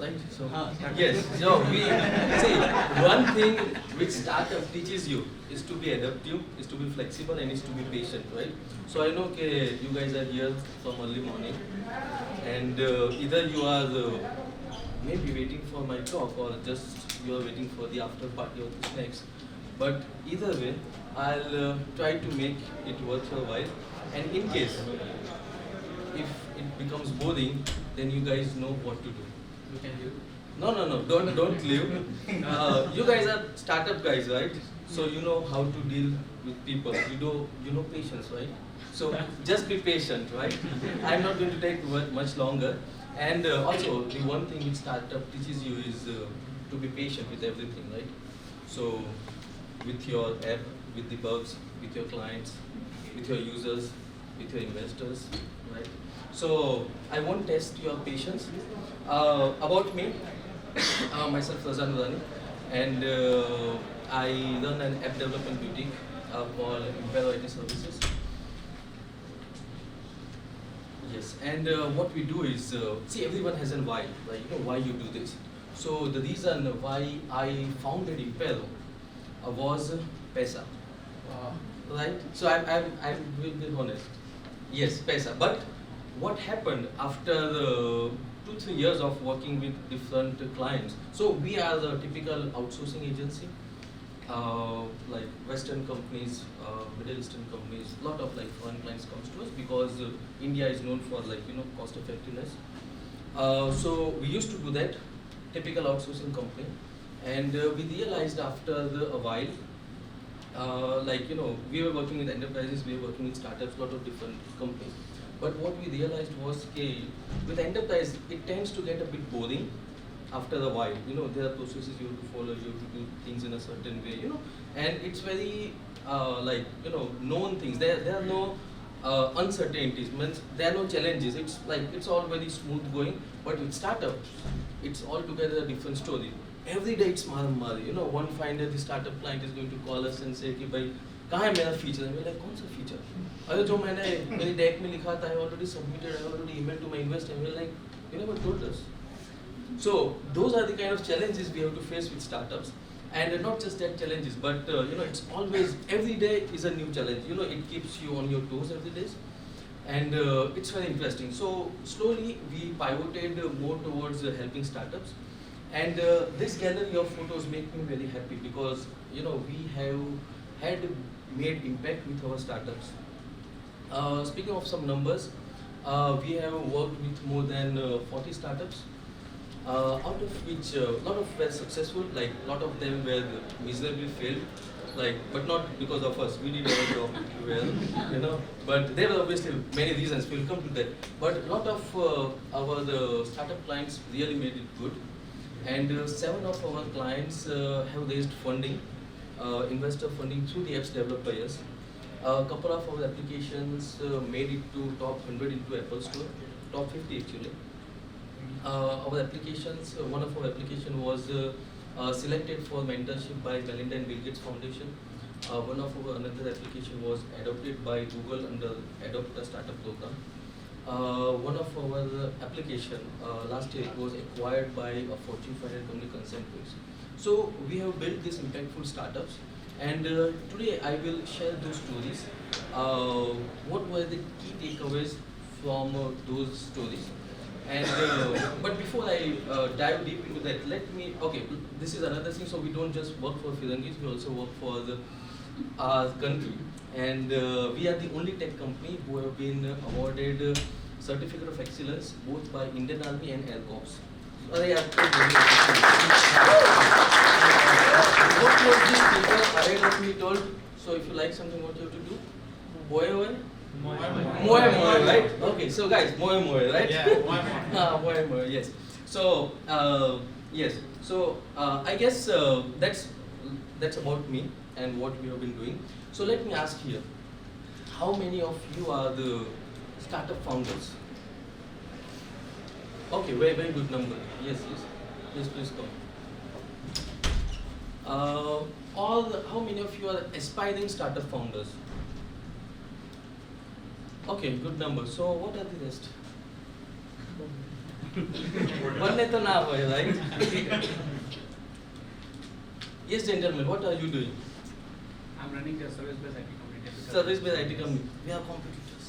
right? So yes, so we see one thing which startup teaches you is to be adaptive, is to be flexible, and is to be patient, right? So I know okay, you guys are here from early morning, and either you are maybe waiting for my talk or just you are waiting for the after party or the snacks. But either way, I'll try to make it worth your while. And in case if it becomes boring, then you guys know what to do. You can do. No, don't leave. You guys are startup guys, right? So you know how to deal with people. You know patience, right? So just be patient, right? I'm not going to take much longer. And also, the one thing which startup teaches you is to be patient with everything, right? So with your app, with the bugs, with your clients, with your users, with your investors, right? So I won't test your patience. About me, myself Raza Noorani, and I run an app development boutique called Impero IT Services. Yes, and what we do is, see, everyone has a why, like, you know, why you do this. So the reason why I founded Impero was Pesa. Wow. Right? So I will be honest. Yes, Pesa. But what happened after 2-3 years of working with different clients? So we are the typical outsourcing agency, like Western companies, Middle Eastern companies. Lot of like foreign clients comes to us because India is known for like cost effectiveness. So we used to do that, typical outsourcing company, and we realized after a while. We were working with enterprises, we were working with startups, lot of different companies. But what we realized was, okay, with enterprise, it tends to get a bit boring after a while. There are processes you have to follow, you have to do things in a certain way, and it's very, known things. There are no uncertainties, means there are no challenges. It's all very smooth going. But with startups, it's altogether a different story. Every day it's mar. One fine day the startup client is going to call us and say, "Bhai, कहाँ है मेरा feature?" And we're like, "कौन सा feature?" अरे जो मैंने मेरी deck में लिखा था, I already submitted, I already emailed to my investor. And we're like, "You never told us." So those are the kind of challenges we have to face with startups, and not just that challenges, but it's always every day is a new challenge. It keeps you on your toes every day, and it's very interesting. So slowly we pivoted more towards helping startups. And this gallery of photos make me very happy because we have had made impact with our startups. Speaking of some numbers, we have worked with more than 40 startups, out of which a lot of were successful, like a lot of them were miserably failed, but not because of us. We did our job well, but there were obviously many reasons. We'll come to that. But a lot of our startup clients really made it good. And 7 of our clients have raised funding, investor funding through the apps developed by us. A couple of our applications made it to top 100 into Apple Store, top 50 actually. Our applications, one of our application was selected for mentorship by Melinda and Bill Gates Foundation. One of our another application was adopted by Google under Adopt a Startup program. One of our application last year was acquired by a Fortune 500 company, Consent. So we have built these impactful startups, and today I will share those stories. What were the key takeaways from those stories? And but before I dive deep into that, this is another thing. So we don't just work for Firangis, we also work for our country. And we are the only tech company who have been awarded Certificate of Excellence both by Indian Army and Air Corps. What was this paper? Let me told. So if you like something, what you have to do? Moe, right? Okay, so guys, moe, right? Yeah, moe, yes. So yes. So I guess that's about me and what we have been doing. So let me ask here, how many of you are the startup founders? Okay, very good number. Yes. Please come. How many of you are aspiring startup founders? Okay, good number. So what are the rest? બંને તો ના હોય, right? Yes, gentlemen, what are you doing? I'm running a service-based IT company. Service-based IT company. We are competitors.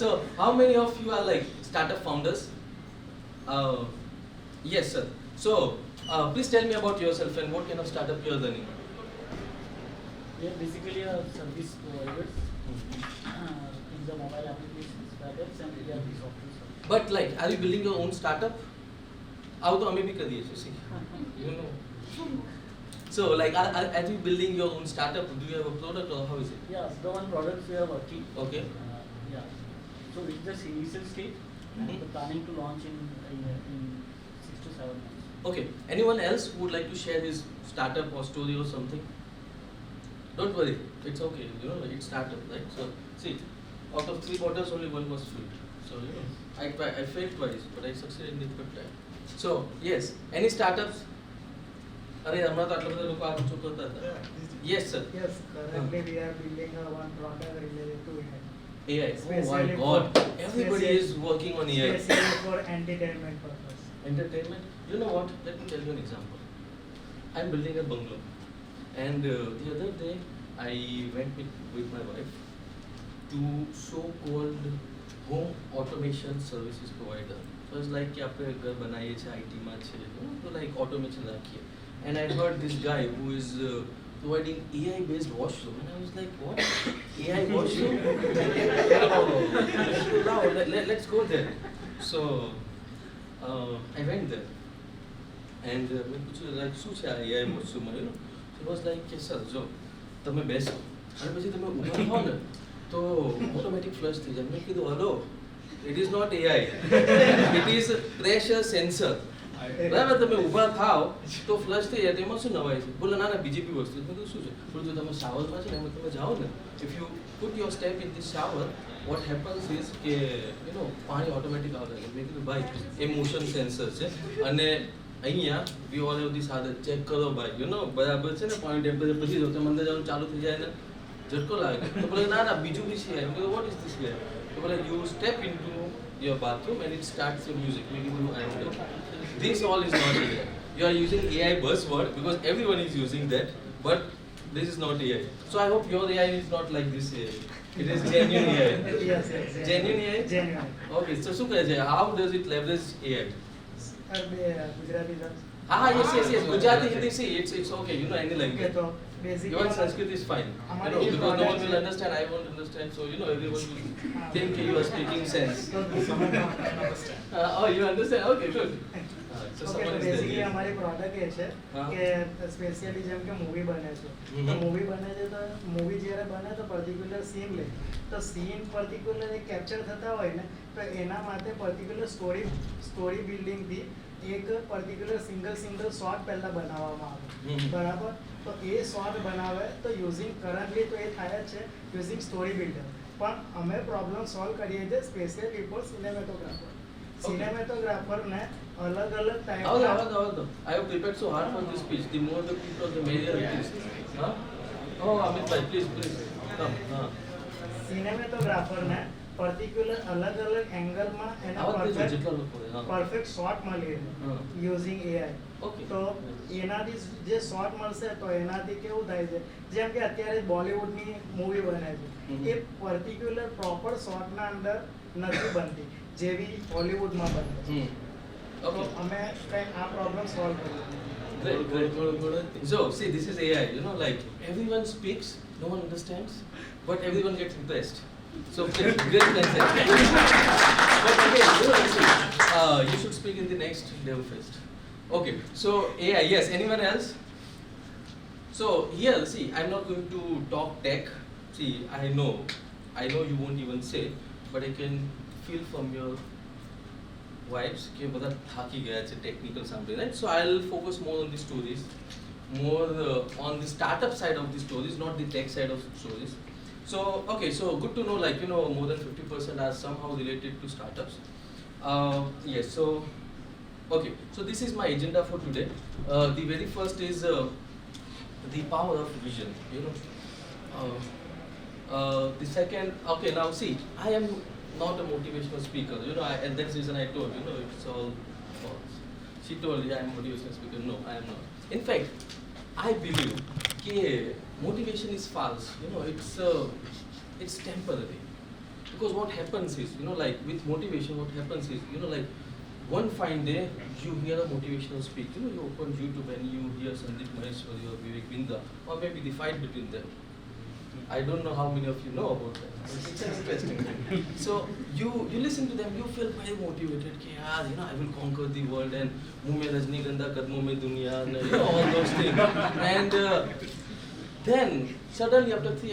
So, how many of you are like startup founders? Yes, sir. So, please tell me about yourself and what kind of startup you are running. We are basically a service providers in the mobile applications, webs and ERP software. But like, are you building your own startup? આવું તો અમે બી કરીએ છીએ, see. You know. So, like, are you building your own startup? Do you have a product or how is it? Yeah, the one products we are working. Okay. Yeah. So it's just initial stage and Mhm. we're planning to launch in 6 to 7 months. Okay. Anyone else who would like to share his startup or story or something? Don't worry, it's okay. You know, it's startup, right? So, see, out of 3 bottles, only 1 was filled. So, you know, I failed twice, but I succeeded in the third time. So, yes, any startups? અરે હમણાં તો આટલા બધા લોકો આ શું કરતા હતા? Yes, sir. Yes, currently we are building one product related to AI. AI. Oh my Especially God! for- Everybody especially- is working on AI. Especially for entertainment purpose. Entertainment. You know what? Let me tell you an example. I'm building a bungalow, and the other day I went with my wife to so-called home automation services provider. So it's like कि આપણે ઘર બનાવીએ છીએ IT માં છે, તો like automation રાખીએ. And I heard this guy who is providing AI-based washroom, and I was like, what? AI washroom? Oh, let's go there. So I went there. And મેં પૂછ્યું like શું છે આ AI washroom? You know, so he was like કે sir જો તમે બેસો અને પછી તમે ઊભા થાઓ ને તો ઓટોમેટિક ફ્લશ થઈ જાય. મેં કીધું hello, it is not AI, it is pressure sensor. બરાબર, તમે ઊભા થાઓ તો ફ્લશ થઈ જાય, તો એમાં શું નવાય છે? બોલે ના ના બીજી બી વસ્તુ. મેં કીધું શું છે? બોલે જો તમે શાવરમાં છે ને એમાં તમે જાઓ ને, if you put your step in this shower, what happens is કે you know પાણી ઓટોમેટિક આવતા રહે. મેં કીધું ભાઈ એ મોશન સેન્સર છે અને અહીંયા we all have this આદત ચેક કરો ભાઈ, you know બરાબર છે ને પાણી ટેમ્પરેચર, પછી જો તમે અંદર જવાનું ચાલુ થઈ જાય ને ઝટકો લાગે તો બોલે ના ના બીજું બી છે. મેં કીધું what is this here? તો બોલે you step into your bathroom and it starts your music. મેં કીધું I am done. This all is not AI. You are using AI buzzword because everyone is using that, but this is not AI. So I hope your AI is not like this AI. It is genuine AI. Yes, yes. Genuine AI? Genuine. Okay, so શું કરે છે? How does it leverage AI? Gujarati sir. Yes. Gujarati, Hindi, see, it's okay. You know any Okay, language. તો basically Even Sanskrit is fine. You know, because no one will understand, I won't understand. So you know, everyone will think you are speaking sense. Oh, you understand? Okay, good. So okay, someone તો is there. Basically Yes. અમારી product એ છે હા. કે specially જેમ કે movie બને છે, તો હમ. મૂવી બને છે તો મૂવી જ્યારે બને તો પર્ટિક્યુલર સીન લે, તો સીન પર્ટિક્યુલર એક કેપ્ચર થતા હોય ને, તો એના માટે પર્ટિક્યુલર સ્ટોરી બિલ્ડિંગથી એક પર્ટિક્યુલર સિંગલ શોટ પહેલાં બનાવવામાં આવે. હમ. બરાબર, તો એ શોટ બનાવે તો યુઝિંગ કરન્ટલી તો એ થાય જ છે યુઝિંગ સ્ટોરી બિલ્ડર. પણ અમે પ્રોબ્લેમ સોલ્વ કરીએ છીએ સ્પેશિયલી ફોર સિનેમેટોગ્રાફર. સિનેમેટોગ્રાફરને અલગ અલગ Hold on. I have prepared so hard for this speech. The more the people, the merrier it is. Huh? Oh, Amit bhai, please. Come. સિનેમેટોગ્રાફરને particular અલગ અલગ એંગલમાં એના આવા જ દેજો, જેટલા લોકો હોય. હા. પરફેક્ટ શોટ મળી હા. Using AI. Okay. તો એનાથી જે શોટ મળશે તો એનાથી કેવું થાય છે, જેમ કે અત્યારે બોલિવૂડની મૂવી બને છે, હમ. એ પર્ટિક્યુલર પ્રોપર શોટના અંદર નથી બનતી જેવી હોલિવૂડમાં બને છે. તો Okay. અમે કંઈ આ પ્રોબ્લેમ સોલ્વ કરીએ. Great. So, see, this is AI. You know, like everyone speaks, no one understands, but everyone gets impressed. So, great concept. But okay, see, you should speak in the next Dev Fest. Okay, so AI, yes. Anyone else? So here, see, I'm not going to talk tech. See, I know you won't even say, but I can feel from your vibes कि બધા થાકી ગયા છે technical સાંભળી, right? So I'll focus more on the stories, more on the startup side of the stories, not the tech side of stories. So okay, so good to know, like, you know, more than 50% are somehow related to startups. Yes, so okay, so this is my agenda for today. The very first is the power of vision, you know. The second, okay, now see, I am not a motivational speaker. And that's the reason I told, it's all false. She told, yeah, I'm a motivational speaker. No, I am not. In fact, I believe that motivation is false. It's temporary. Because what happens is, like with motivation, what happens is, like one fine day, you hear a motivational speech. You open YouTube and you hear Sandeep Maheshwari or Vivek Binda, or maybe the fight between them. I don't know how many of you know about that. It's an interesting thing. So you listen to them, you feel very motivated. Ki, I will conquer the world and muh mein Rajnigandha, kadmon mein duniya, and, all those things. And then suddenly after 3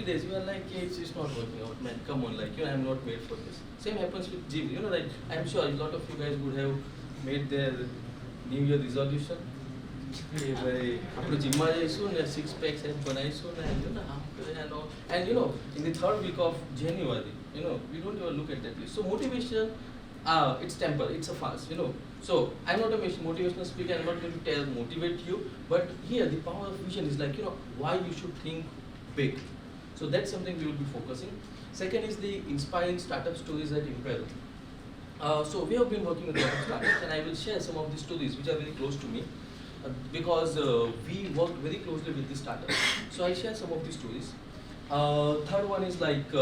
days, you are like, it's not working out, man. Come on, like I'm not made for this. Same happens with gym. Like I'm sure a lot of you guys would have made their New Year resolution. કે ભાઈ આપણે જીમમાં જઈશું ને six pax એમ બનાવીશું ને and in the third week of January, we don't even look at that list. So motivation, it's temper, it's a false, So I'm not a motivational speaker. I'm not going to motivate you, but here the power of vision is like why you should think big. So that's something we will be focusing. Second is the inspiring startup stories at Impero. So we have been working with a lot of startups, and I will share some of the stories which are very close to me. Because we worked very closely with the startups. So I'll share some of the stories. Third one is like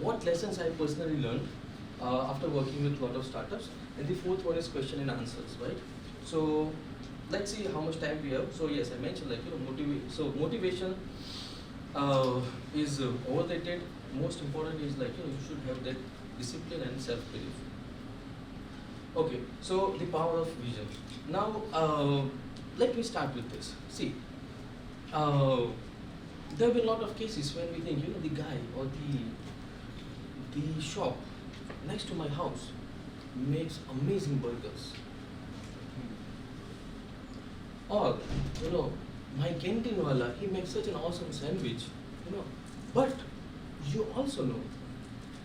what lessons I personally learned after working with a lot of startups. And the fourth one is question and answers, right? So let's see how much time we have. So yes, I mentioned like motivation is overrated. Most important is like you should have that discipline and self-belief. Okay, so the power of vision. Now let me start with this. See, there have been a lot of cases when we think, the guy or the shop next to my house makes amazing burgers. Or, my canteen wala, he makes such an awesome sandwich, But you also know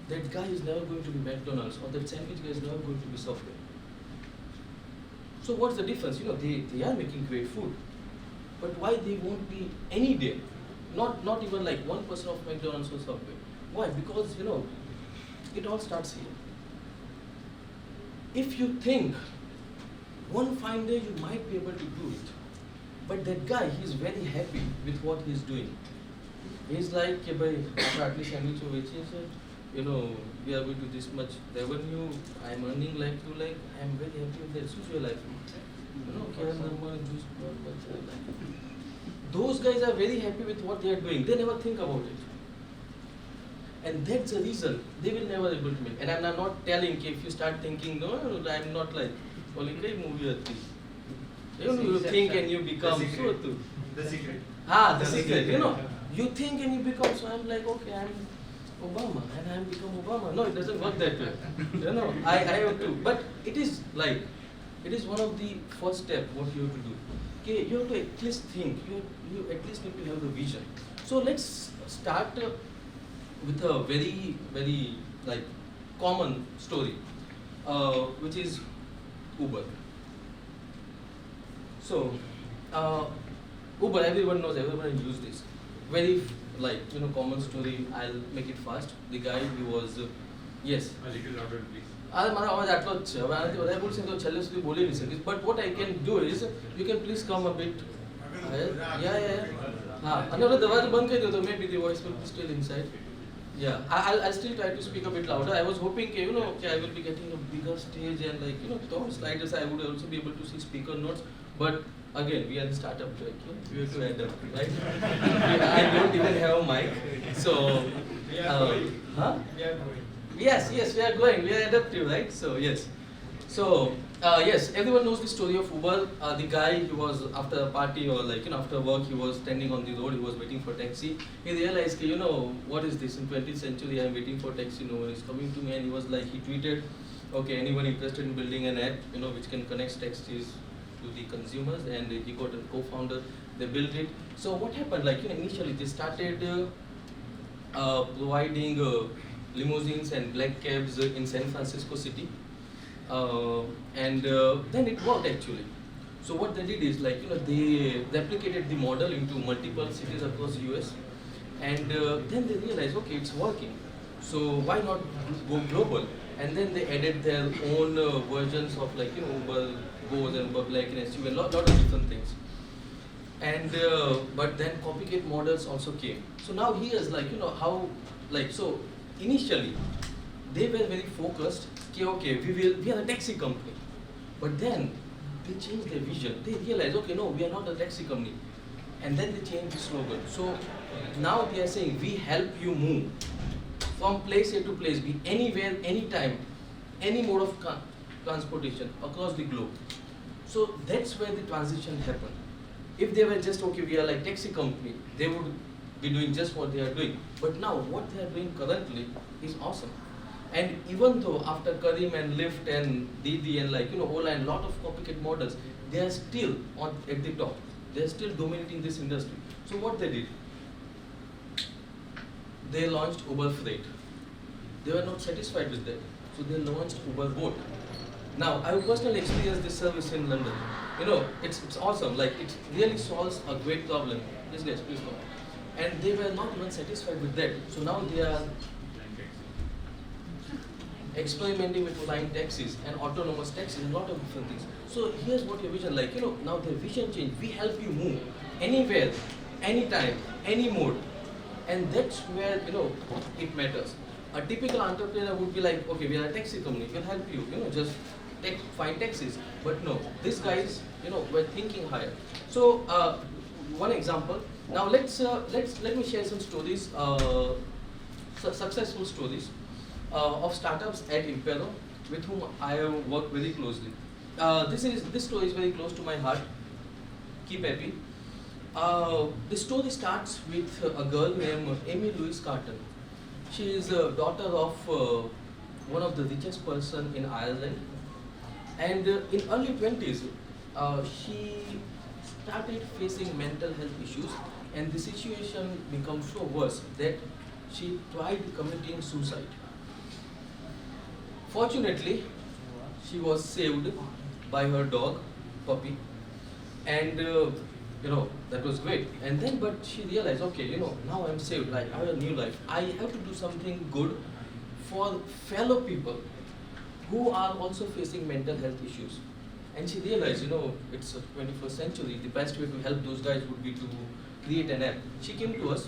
that guy is never going to be McDonald's, or that sandwich guy is never going to be Subway. So what's the difference? They are making great food, but why they won't be any day? Not even like 1% of McDonald's or Subway. Why? Because it all starts here. If you think one fine day you might be able to do it, but that guy, he's very happy with what he's doing. He's like, at least sandwich we are going to this much revenue, I'm earning like you, like I'm very happy with that. Such your life. Those guys are very happy with what they are doing. They never think about it. And that's the reason they will never able to make. And I'm not telling if you start thinking, no, I'm not like, movie. You think and you become so too. The secret. The secret, You think and you become, so I'm like, okay, I'm Obama and I become Obama. No, it doesn't work that way. I have to. But it is like, it is one of the first step what you have to do. Okay, you have to at least think. You at least need to have the vision. So let's start with a very, very like common story, which is Uber. So Uber, everyone knows, everyone use this. Very common story. I'll make it fast. The guy, he was yes. A little louder, please. મારો અવાજ આટલો જ છે. હવે આનાથી વધારે બોલશે તો છેલ્લે સુધી બોલી નહીં શકીશ. But what I can do is, you can please come a bit higher. Yeah. અને હવે દરવાજો બંધ કરી દો તો maybe the voice will be still inside. Yeah, I'll still try to speak a bit louder. I was hoping I will be getting a bigger stage and top sliders. I would also be able to see speaker notes. But again, we are the startup track. We have to adapt, right? I don't even have a mic, so. We are going. We are going. Yes, we are going. We are adaptive, right? So yes. So yes, everyone knows the story of Uber. The guy, he was after a party or after work, he was standing on the road. He was waiting for taxi. He realized, what is this in 20th century? I am waiting for taxi. No one is coming to me. And he was like, he tweeted, okay, anyone interested in building an app, which can connect taxis to the consumers, and he got a co-founder. They built it. So what happened? Initially they started providing limousines and black cabs in San Francisco city, and then it worked actually. So what they did is they replicated the model into multiple cities across US, and then they realized, okay, it's working. So why not go global? And then they added their own versions of like Uber Goes and Uber Black and SUV, lot of different things. And but then copycat models also came. So now here's like how like so initially they were very focused. Okay, we are a taxi company, but then they changed their vision. They realized, okay, no, we are not a taxi company, and then they changed the slogan. So now they are saying we help you move from place A to place B, anywhere, anytime, any mode of transportation across the globe. So that's where the transition happened. If they were just okay, we are like taxi company, they would be doing just what they are doing. But now what they are doing currently is awesome. And even though after Karim and Lyft and Didi and like Ola and lot of copycat models, they are still at the top. They are still dominating this industry. So what they did? They launched Uber Freight. They were not satisfied with that, so they launched Uber Boat. Now, I personally experienced this service in London. It's awesome. Like it really solves a great problem. Please guys, please go. And they were not even satisfied with that. So now they are experimenting with flying taxis and autonomous taxis and a lot of different things. So here's what your vision like. Now their vision changed. We help you move anywhere, anytime, any mode. And that's where it matters. A typical entrepreneur would be like, okay, we are a taxi company, we'll help you, just find taxis. But no, these guys, were thinking higher. So one example. Now let me share some stories, successful stories of startups at Impero with whom I have worked very closely. This story is very close to my heart. Keep happy. The story starts with a girl named Amy Louise Carton. She is a daughter of one of the richest person in Ireland, and in early 20s, she started facing mental health issues, and the situation became so worse that she tried committing suicide. Fortunately, she was saved by her dog, puppy, and that was great. And then, but she realized, okay, now I'm saved, like I have a new life. I have to do something good for fellow people who are also facing mental health issues. And she realized, it's a 21st century. The best way to help those guys would be to create an app. She came to us.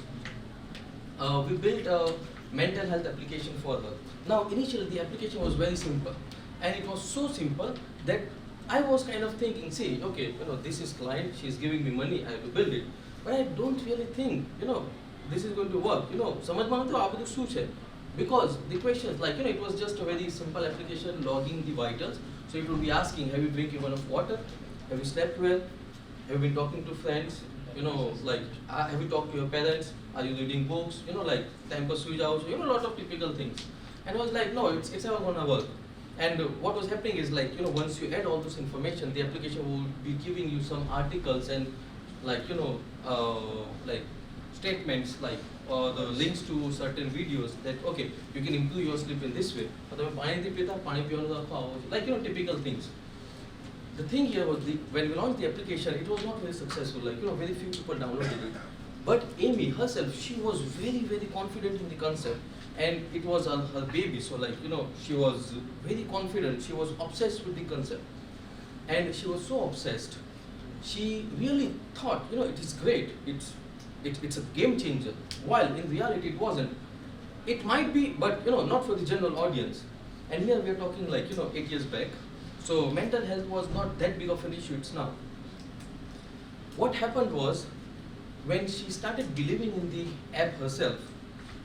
We built a mental health application for her. Now, initially, the application was very simple, and it was so simple that I was kind of thinking, see, okay, this is client, she's giving me money, I have to build it. But I don't really think, this is going to work. समझ में आता है आप तो सोच है. Because the questions, like, it was just a very simple application logging the vitals. So it would be asking, have you drink enough water? Have you slept well? Have you been talking to friends? Have you talked to your parents? Are you reading books? Like, time pass switch out. A lot of typical things. And I was like, no, it's never gonna work. And what was happening is like, once you add all this information, the application will be giving you some articles and like, like statements like or the links to certain videos that, okay, you can improve your sleep in this way. Like, typical things. The thing here was when we launched the application, it was not very successful. Like, very few people downloaded it. But Amy herself, she was very, very confident in the concept. And it was her baby, so like, she was very confident, she was obsessed with the concept. And she was so obsessed, she really thought, it is great, it's a game changer. While in reality it wasn't. It might be, but not for the general audience. And here we are talking like, 8 years back. So mental health was not that big of an issue, it's now. What happened was, when she started believing in the app herself,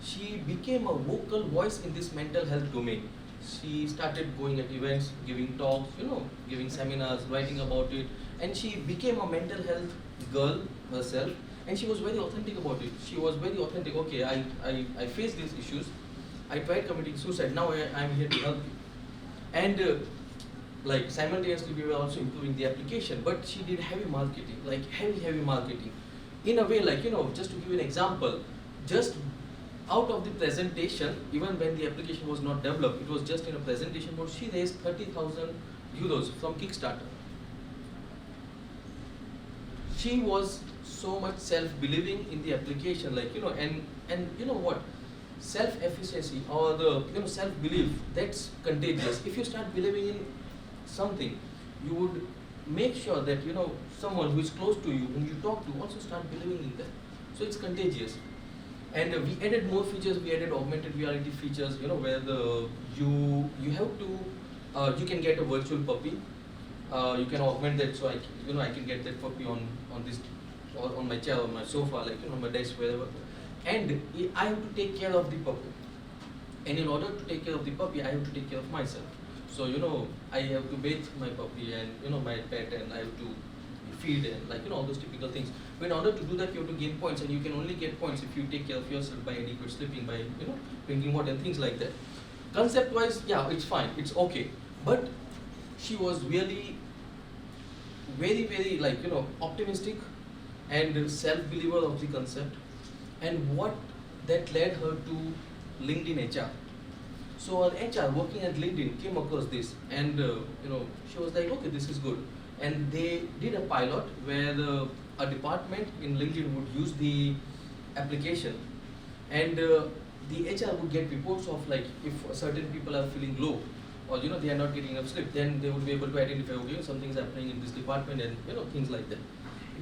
she became a vocal voice in this mental health domain. She started going at events, giving talks, giving seminars, writing about it, and she became a mental health girl herself, and she was very authentic about it. She was very authentic. Okay, I faced these issues. I tried committing suicide. Now I'm here to help you. And like simultaneously, we were also improving the application, but she did heavy marketing, like heavy marketing. In a way, like, just to give you an example, just out of the presentation, even when the application was not developed, it was just in a presentation mode, she raised 30,000 euros from Kickstarter. She was so much self-believing in the application, like, and you know what? self-efficacy or the self-belief, that's contagious. If you start believing in something, you would make sure that someone who is close to you, whom you talk to, also start believing in that. So it's contagious. And we added more features. We added augmented reality features, where you have to you can get a virtual puppy. You can augment that, so I can get that puppy on this, or on my chair, on my sofa, like on my desk, wherever. And I have to take care of the puppy. And in order to take care of the puppy, I have to take care of myself. So I have to bathe my puppy and my pet, and I have to feed and all those typical things. But in order to do that, you have to gain points, and you can only get points if you take care of yourself by adequate sleeping, by drinking water and things like that. Concept wise, yeah, it's fine, it's okay. But she was really very, very optimistic and self-believer of the concept, and what that led her to LinkedIn HR. So an HR working at LinkedIn came across this, and she was like, okay, this is good. And they did a pilot where a department in LinkedIn would use the application, and the HR would get reports of if certain people are feeling low, or they are not getting enough sleep, then they would be able to identify, okay, something is happening in this department, and things like that.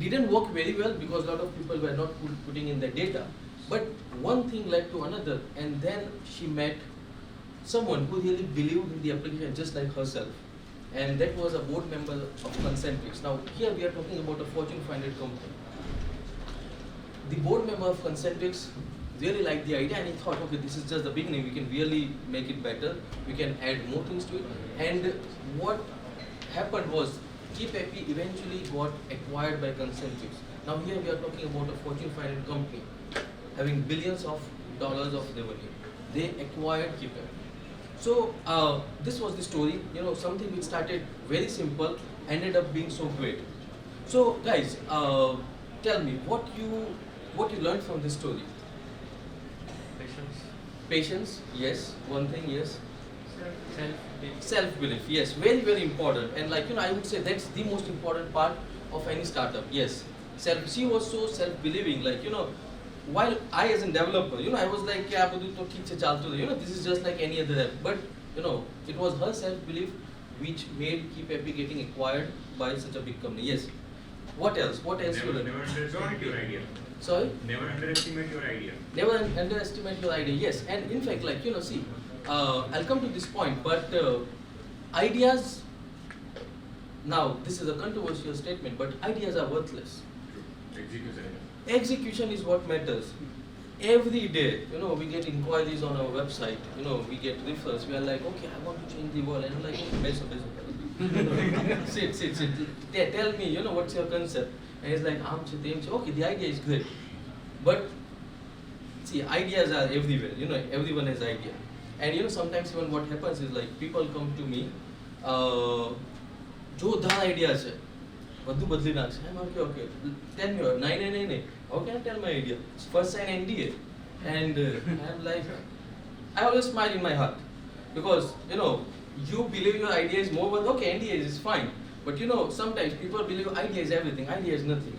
It didn't work very well because a lot of people were not putting in their data. But one thing led to another, and then she met someone who really believed in the application just like herself, and that was a board member of Concentrix. Now here we are talking about a Fortune 500 company. The board member of Concentrix really liked the idea, and he thought, okay, this is just the beginning, we can really make it better, we can add more things to it. And what happened was, Keep Happy eventually got acquired by Concentrix. Now here we are talking about a Fortune 500 company having billions of dollars of revenue. They acquired Keep Happy. So this was the story, something which started very simple, ended up being so great. So guys, tell me what you learned from this story. Patience, yes. One thing, yes. Self-belief, yes. Very, very important. And I would say that's the most important part of any startup. Yes. She was so self-believing. While I as a developer, I was like, yeah, this is just like any other app. But it was her self-belief which made Keep Happy getting acquired by such a big company. Yes. What else? What else you learned? Never underestimate your idea. Sorry? Never underestimate your idea. Never underestimate your idea. Yes. And in fact, see, I'll come to this point, but ideas, now this is a controversial statement, but ideas are worthless. Execution is what matters. Every day, we get inquiries on our website, we get referrals, we are like, okay, I want to change the world, and I'm like, beso. sit. Tell me, what's your concept? And it's like, okay, the idea is great. But, see, ideas are everywhere, everyone has idea. And sometimes even what happens is people come to me, જોરદાર idea છે, બધું બદલી નાખશે. I'm okay. Tell me, નહીં. How can I tell my idea? First sign NDA. And I'm like, I always smile in my heart. Because, you believe your idea is more worth, okay, NDA is fine. But sometimes people believe idea is everything. Idea is nothing,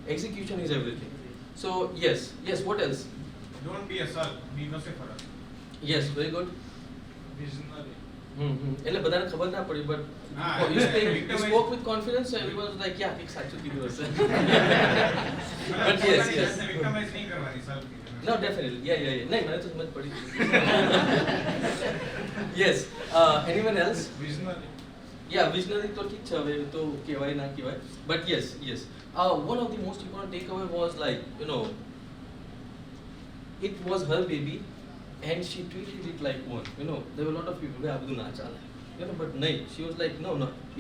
Execution is everything. So, yes, what else? Don't be a salt, be Nocifera. Yes, very good. Visionary. એટલે બધાને ખબર ના પડી, but you spoke with confidence, so everyone was like, yeah, કંઈક સાચું કીધું હશે. But yes. Victimize નહીં કરવાની salt. No, definitely. Yeah. નહીં, મને તો સમજ પડી. Yes. Anyone else? Visionary. Yeah, visionary તો ઠીક છે, હવે તો કહેવાય ના કહેવાય. But yes. One of the most important takeaway was it was her baby, and she treated it like one. There were a lot of people who but no, she was like, no,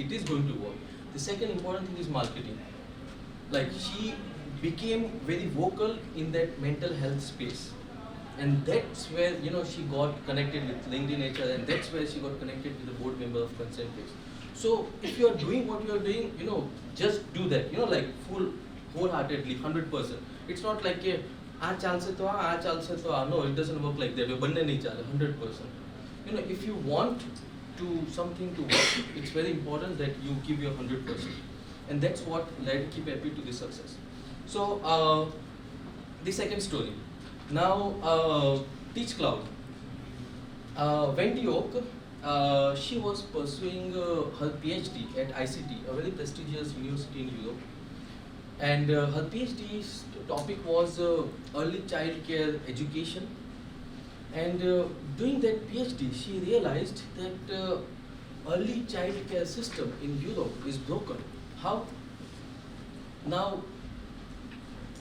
it is going to work. The second important thing is marketing. She became very vocal in that mental health space, and that's where she got connected with LinkedIn HR, and that's where she got connected with the board member of Concentrix. So if you are doing what you are doing, just do that. Wholeheartedly, 100%. It's not like આ ચાલશે તો આ ચાલશે તો આ. No, it doesn't work like that. બંને નહીં ચાલે, 100%. If you want to something to work, it's very important that you give your 100%, and that's what led Keep Happy to the success. So the second story. Now Teach Cloud. Wendy Oak, she was pursuing her PhD at ICT, a very prestigious university in Europe. And her PhD's topic was early child care education. And doing that PhD, she realized that early child care system in Europe is broken. How? Now,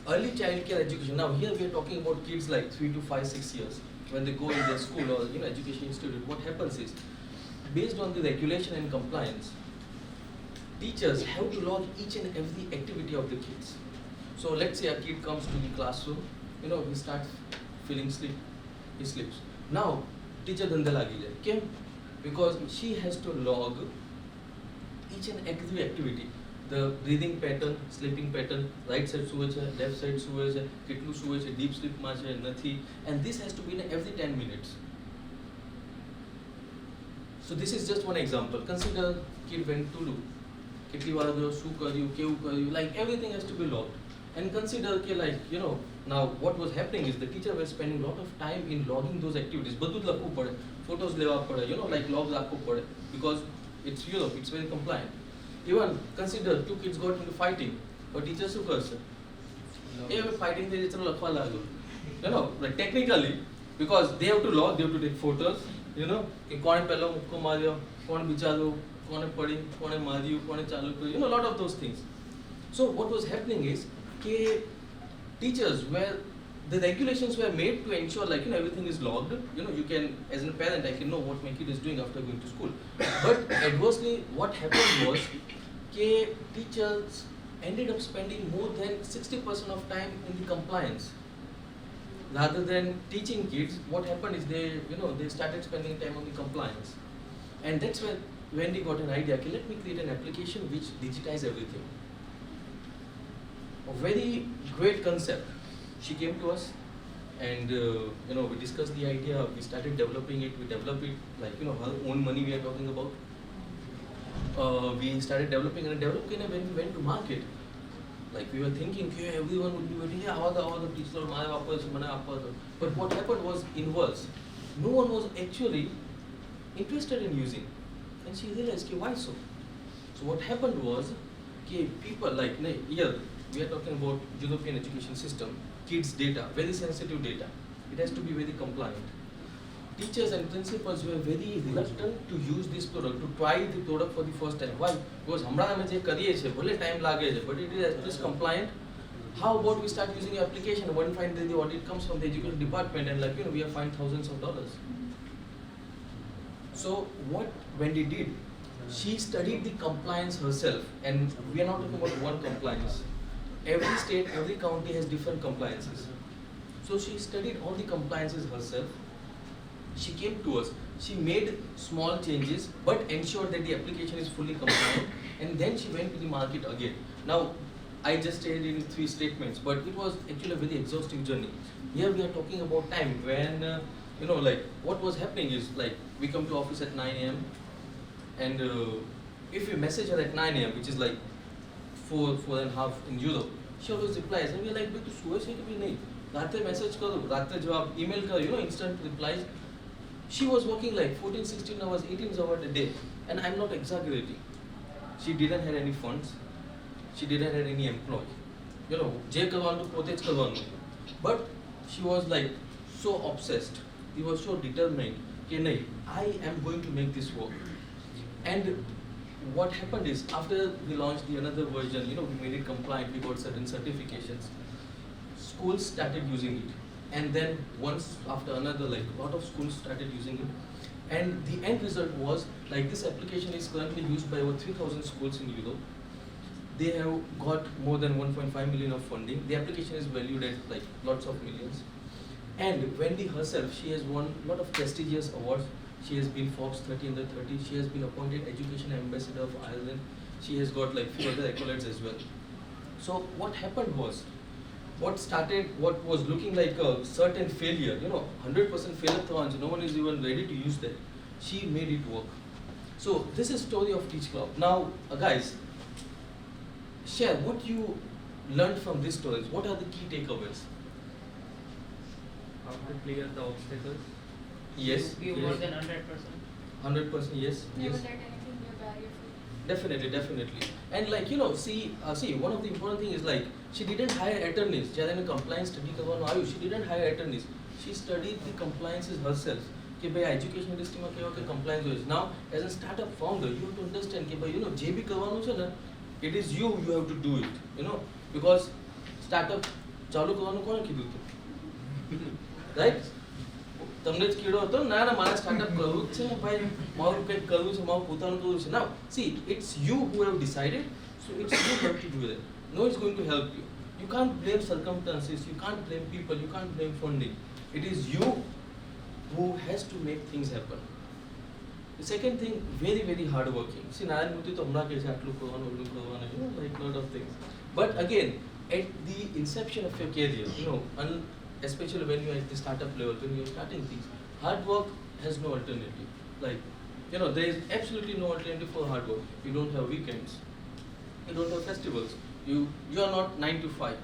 early child care education. Now here we are talking about kids like 3 to 5, 6 years when they go in their school or education institute. What happens is, based on the regulation and compliance, teachers have to log each and every activity of the kids. So let's say a kid comes to the classroom, he starts feeling sleep, he sleeps. Now, teacher dhanda lagi jai. Kyun? Because she has to log each and every activity. The breathing pattern, sleeping pattern, right side સુવે છે, left side સુવે છે, કેટલું સુવે છે, deep sleep માં છે, નથી, and this has to be in every 10 minutes. So this is just one example. Consider kid went to do, કેટલી વાર ગયો, શું કર્યું, કેવું કર્યું, like everything has to be logged. And consider now what was happening is the teacher was spending a lot of time in logging those activities. બધું જ લખવું પડે, photos લેવા પડે, like logs રાખવું પડે, because it's Europe, it's very compliant. Even consider two kids got into fighting, but teacher શું કરશે? એ fighting થઈ ચલો લખવા લાગ્યો. Like technically, because they have to log, they have to take photos, કે કોણે પહેલો મુક્કો માર્યો, કોણ બિચારો, કોણે પડી, કોણે માર્યું, કોણે ચાલુ કર્યું, a lot of those things. So what was happening is કે teachers were, the regulations were made to ensure everything is logged. You can, as a parent, I can know what my kid is doing after going to school. But adversely, what happened was that teachers ended up spending more than 60% of time in the compliance. Rather than teaching kids, what happened is they started spending time on the compliance. And that's when Wendy got an idea, okay, let me create an application which digitize everything. A very great concept. She came to us and we discussed the idea, we started developing it, we developed it her own money we are talking about. We started developing and when we went to market, we were thinking everyone would be waiting, the teacher but what happened was inverse. No one was actually interested in using. And she realized why so? So what happened was people here we are talking about European education system, kids data, very sensitive data. It has to be very compliant. Teachers and principals were very reluctant to use this product, to try the product for the first time. Why? Because hamra અમે જે કરીએ છે ભલે time લાગે છે, but it is at least compliant. How about we start using your application? One fine day the audit comes from the education department and we are fined thousands of dollars. So what Wendy did, she studied the compliance herself, and we are not talking about one compliance. Every state, every county has different compliances. So she studied all the compliances herself. She came to us. She made small changes, but ensured that the application is fully compliant. And then she went to the market again. Now, I just stated in 3 statements, but it was actually a very exhaustive journey. Here we are talking about time when, what was happening is we come to office at 9 a.m. and if we message her at 9 a.m., which is 4.5 in Europe, she always replies, and we're like, "Tu suwe se kabhi nahi? Raate message karo, raate jawab, email karo, instant replies." She was working 14, 16 hours, 18 hours a day, and I'm not exaggerating. She didn't have any funds. She didn't have any employee. Je karvanu pote જ કરવાનું. But she was so obsessed. She was so determined. Ke nahi, I am going to make this work. And what happened is, after we launched the another version, we made it compliant, we got certain certifications. Schools started using it. And then once after another, lot of schools started using it. And the end result was, this application is currently used by over 3,000 schools in Europe. They have got more than 1.5 million of funding. The application is valued at lots of millions. And Wendy herself, she has won a lot of prestigious awards. She has been Forbes 30 under 30. She has been appointed Education Ambassador of Ireland. She has got few other accolades as well. So what happened was, what was looking like a certain failure, 100% failure, no one is even ready to use that. She made it work. So this is story of Teach Club. Now, guys, share what you learned from this stories. What are the key takeaways? how to clear the obstacles? Yes. Give yes. more than 100%. 100% yes. Never Yes. let anything be a barrier for you. Definitely. And like, see, one of the important thing is like, she didn't hire attorneys. જ્યારે એને compliance study કરવાનું આવ્યું, she didn't hire attorneys. She studied the compliances herself. કે ભાઈ education ઇન્ડસ્ટ્રીમાં કેવા કે compliance હોય છે. Now, as a startup founder, you have to understand કે ભાઈ, જે બી કરવાનું છે ને, it is you have to do it, because startup ચાલુ કરવાનું કોણે કીધું હતું? Right? તમને જ કીડો હતો ના મારે સ્ટાર્ટઅપ કરવું જ છે ને ભાઈ, મારું કંઈક કરવું છે, મારું પોતાનું કરવું છે. Now see, it's you who have decided, so it's you who have to do that. No one's going to help you. You can't blame circumstances, you can't blame people, you can't blame funding. It is you who has to make things happen. The second thing, very hard working. See, Narayan Murthy તો હમણાં કહે છે આટલું કરવાનું ઓલું કરવાનું, like lot of things. But again, at the inception of your career, and especially when you're at the startup level, when you're starting things, hard work has no alternative. Like, there is absolutely no alternative for hard work. You don't have weekends, you don't have festivals, you are not 9 to 5,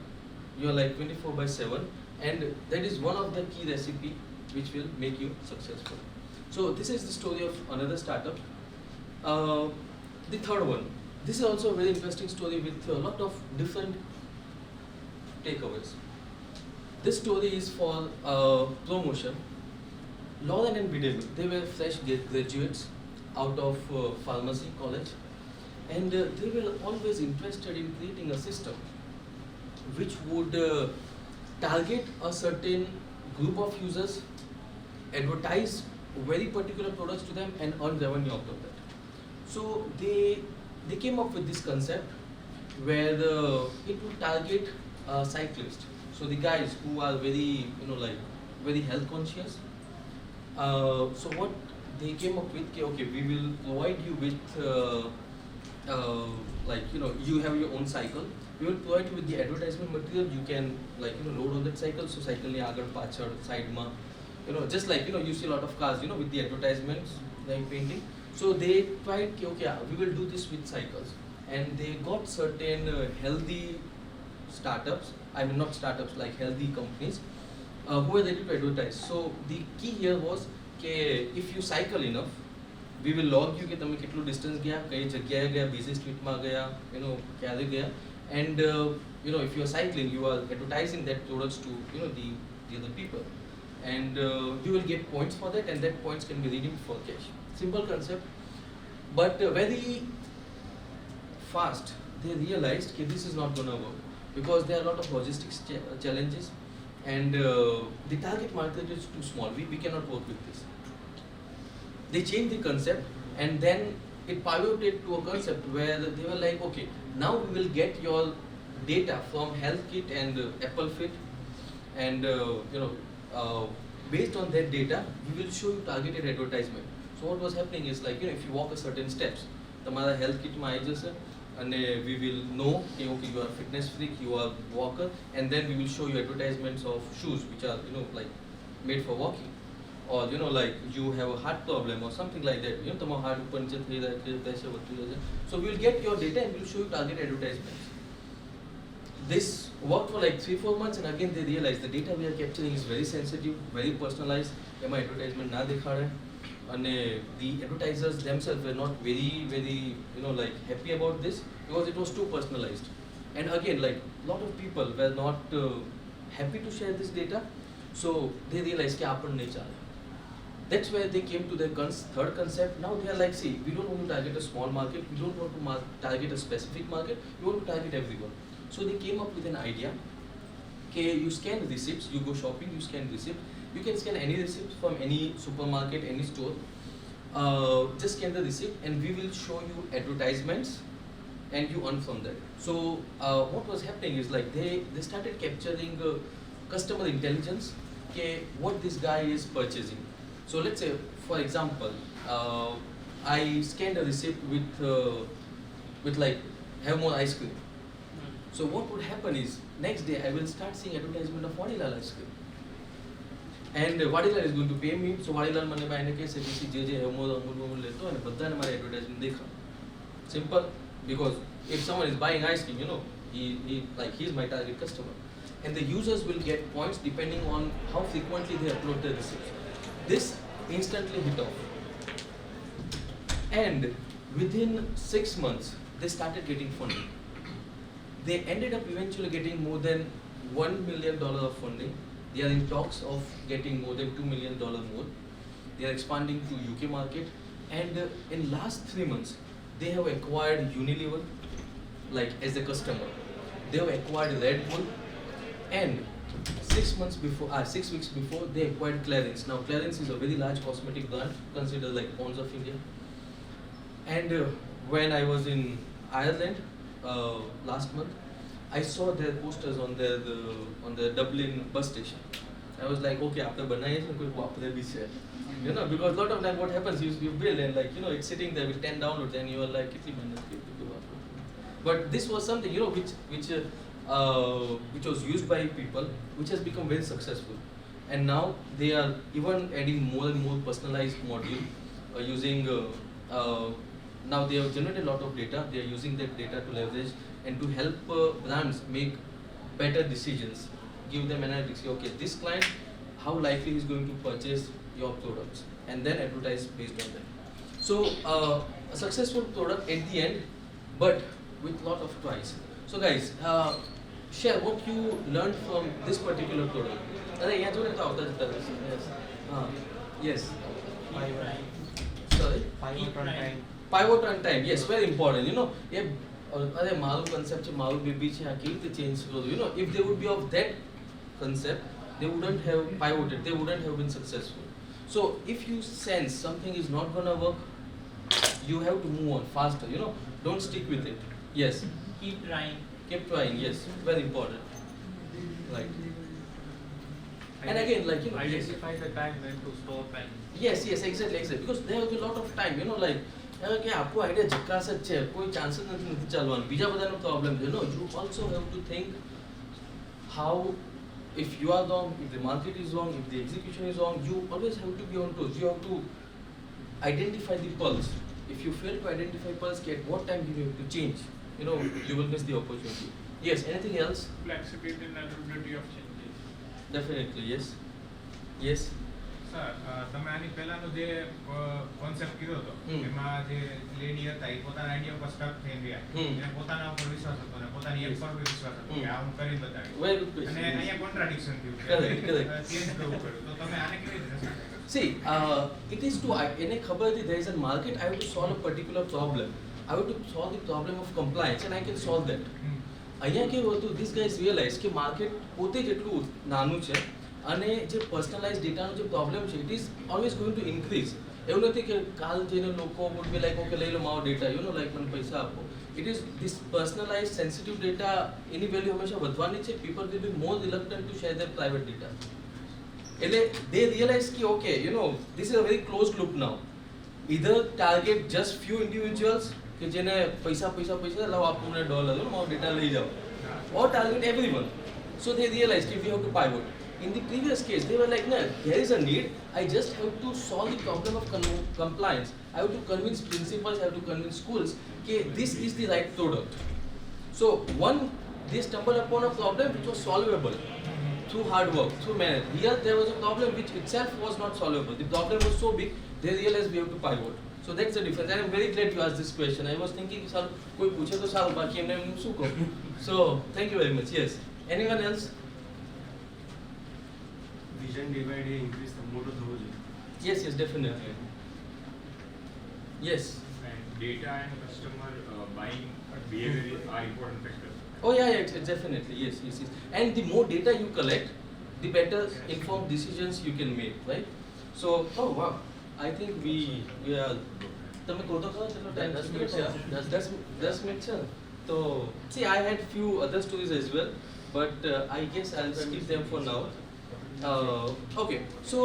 you are like 24/7, and that is one of the key recipe which will make you successful. So this is the story of another startup. The third one, this is also a very interesting story with a lot of different takeaways. This story is for promotion. Lauren and Bidemi, they were fresh graduates out of pharmacy college, and they were always interested in creating a system which would target a certain group of users, advertise very particular products to them, and earn revenue out of that. So they came up with this concept where it would target cyclists. So the guys who are very, very health conscious. So what they came up with, okay, we will provide you with, you have your own cycle. We will provide you with the advertisement material. You can, load on that cycle. So cycle ni agar pachad, side ma, just like, you see a lot of cars, with the advertisements, like painting. So they tried, okay, we will do this with cycles. And they got certain healthy startups, I mean not startups, like healthy companies, who were ready to advertise. So the key here was that if you cycle enough, we will log you કે તમે કેટલું distance ગયા, કઈ જગ્યાએ ગયા, busy street માં ગયા, ક્યારે ગયા, and if you are cycling, you are advertising that products to the other people, and you will get points for that, and that points can be redeemed for cash. Simple concept, but very fast they realized that this is not going to work, because there are a lot of logistics challenges, and the target market is too small. We cannot work with this. They changed the concept, and then it pivoted to a concept where they were like, okay, now we will get your data from HealthKit and Apple Fit, and based on that data, we will show you targeted advertisement. So what was happening is like, if you walk a certain steps, તમારા HealthKit માં આવી જશે, and we will know okay, you are a fitness freak, you are walker, and then we will show you advertisements of shoes which are like made for walking, or you have a heart problem or something like that, તમારો heart puncture થઈ જાય, pressure વધતું જાય. So we will get your data and we will show you target advertisements. This worked for like 3-4 months, and again they realized the data we are capturing is very sensitive, very personalized. એમાં advertisement ના દેખાડે, and the advertisers themselves were not very happy about this, because it was too personalized. And again, like lot of people were not happy to share this data, so they realized कि आपन नहीं चाहे. That's where they came to their third concept. Now they are like, see, we don't want to target a small market, we don't want to target a specific market, we want to target everyone. So they came up with an idea, okay, you scan receipts, you go shopping, you scan receipt, you can scan any receipt from any supermarket, any store, just scan the receipt and we will show you advertisements and you earn from that. So what was happening is like they started capturing customer intelligence, okay, what this guy is purchasing. So let's say, for example, I scanned a receipt with like, have more ice cream. So what would happen is, next day I will start seeing advertisement of Vadilal ice cream. And Vadilal is going to pay me, so Vadilal મને એને કહેશે કે જે અમૂલ લેતો અને બધાને મારે advertisement દેખાડ. Simple, because if someone is buying ice cream, he is my target customer. and the users will get points depending on how frequently they upload their receipts. This instantly hit off. And within 6 months, they started getting funding. They ended up eventually getting more than $1 million of funding. They are in talks of getting more than $2 million more. They are expanding to UK market, and in last 3 months, they have acquired Unilever, like as a customer. They have acquired Red Bull, and 6 weeks before, they acquired Clarins. Now Clarins is a very large cosmetic brand, considered like Ponds of India. And when I was in Ireland last month, I saw their posters on the Dublin bus station. I was like, okay, after बनाए तो कोई वापरे भी है, you know, because a lot of time what happens is you build and like, you know, it's sitting there with 10 downloads and you are like कितनी मेहनत की तो वापरे. But this was something, you know, which was used by people, which has become very successful, and now they are even adding more and more personalized module using. Now they have generated a lot of data. They are using that data to leverage and to help brands make better decisions. Give them analytics. Okay, this client, how likely he is going to purchase your products, and then advertise based on that. So a successful product at the end, but with lot of tries. So guys, share what you learned from this particular product. Yes. Sorry. Pivot on time, yes, very important. You know, if maru concept maru baby change, you know, if they would be of that concept, they wouldn't have pivoted, they wouldn't have been successful. So if you sense something is not gonna work, you have to move on faster, you know, don't stick with it. Yes. Keep trying. Keep trying, yes, very important. Right. And again, like, you know, identify the time when to stop and yes, exactly. Because there will be a lot of time, you know, like, કે આપણો idea જકાસ જ છે, કોઈ chance જ નથી ચાલવાનું, બીજા બધાનો પ્રોબ્લેમ છે. No, you also have to think how, if you are wrong, if the market is wrong, if the execution is wrong, you always have to be on toes. You have to identify the pulse. If you fail to identify pulse, at what time you have to change, you know, you will miss the opportunity. Yes, anything else? Flexibility and adaptability of changes. Definitely, yes. Yes. Sir તમે આની પહેલાનો જે concept કીધો હતો એમાં જે lady હતા એ પોતાના આઈડિયા ઉપર સ્ટક થઈ ગયા, એને પોતાના ઉપર વિશ્વાસ હતો ને પોતાની એક પર વિશ્વાસ હતો કે આ હું કરી બતાવીશ, Very good question. અને અહીંયા કોન્ટ્રાડિક્શન થયું કે Correct. ચેન્જ કરવું પડ્યું, તો તમે આને કેવી રીતે સાચા કરો? See, it is to એને ખબર હતી there is a market, I have to solve a particular problem. I have to solve the problem of compliance and I can solve that. અહીંયા કેવું હતું, these guys realize કે market પોતે જ એટલું નાનું છે અને જે પર્સનલાઇઝ ડેટાનો જે પ્રોબ્લેમ છે it is always going to increase. એવું નથી કે કાલ જઈને લોકો વુડ બી લાઈક ઓકે લઈ લો મારો ડેટા, યુ નો લાઈક મને પૈસા આપો. It is this personalise sensitive data, એની વેલ્યુ હંમેશા વધવાની છે. People will be more reluctant to share their private data. એટલે દે રિયલાઇઝ કે okay you know this is a very close loop now. Either target just few individuals કે જેને પૈસા લાવો આપો મને ડોલર, મારો ડેટા લઈ જાઓ, ઓર ટાર્ગેટ એવરીવન. સો દે રિયલાઇઝ કે we have to pivot. In the previous case, they were like, no, there is a need. I just have to solve the problem of compliance. I have to convince principals, I have to convince schools that this is the right product. So, they stumbled upon a problem which was solvable through hard work, through management. Here, there was a problem which itself was not solvable. The problem was so big, they realized we have to pivot. So, that's the difference. And I'm very glad you asked this question. I was thinking, sir, koi puche to saru, baki emne શું કહું. So, thank you very much. Yes. Anyone else? Vision divide increase the motor થવો જોઈએ. Yes, definitely. Yes. And data and customer buying behavior are important factors. Oh yeah, it's definitely. Yes. And the more data you collect, the better informed decisions you can make, right? So, oh wow, I think we are. તમે કોતો કરો ચલો time 10 minute છે. 10 minute છે. So, see, I had few other stories as well, but I guess I'll skip them for now. Okay, so